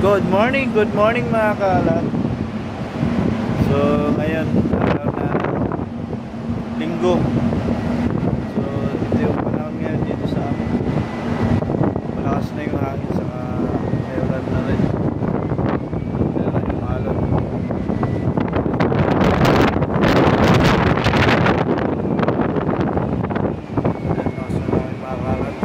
Good morning mga kalat. So ngayon, araw na linggo. So ito yung panahon ngayon dito sa amin. Malakas na yung hangin, saka may ulan na rin. Dala yung alon. Ayan, nasa namin mga kalat.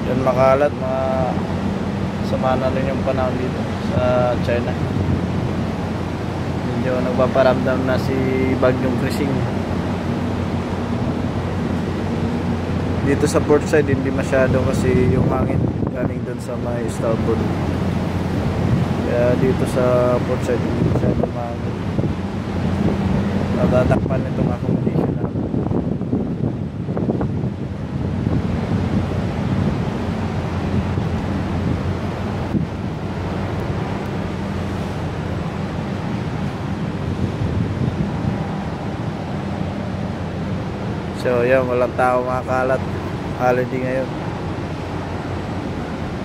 Yan makalat, mga sama na rin yung panahon dito sa China. Medyo nagpaparamdam na si Bagyong Krising. Dito sa port side hindi masyado kasi yung hangin galing dun sa may starboard. Kaya dito sa port side hindi masyado mahangin. Natatakpan itong accommodation namin. So yan, walang tao mga kalat. Holiday ngayon.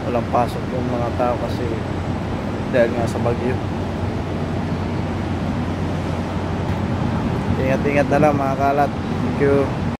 Walang pasok yung mga tao kasi dahil nga sa bagyo. Ingat-ingat na lang mga kalat. Thank you.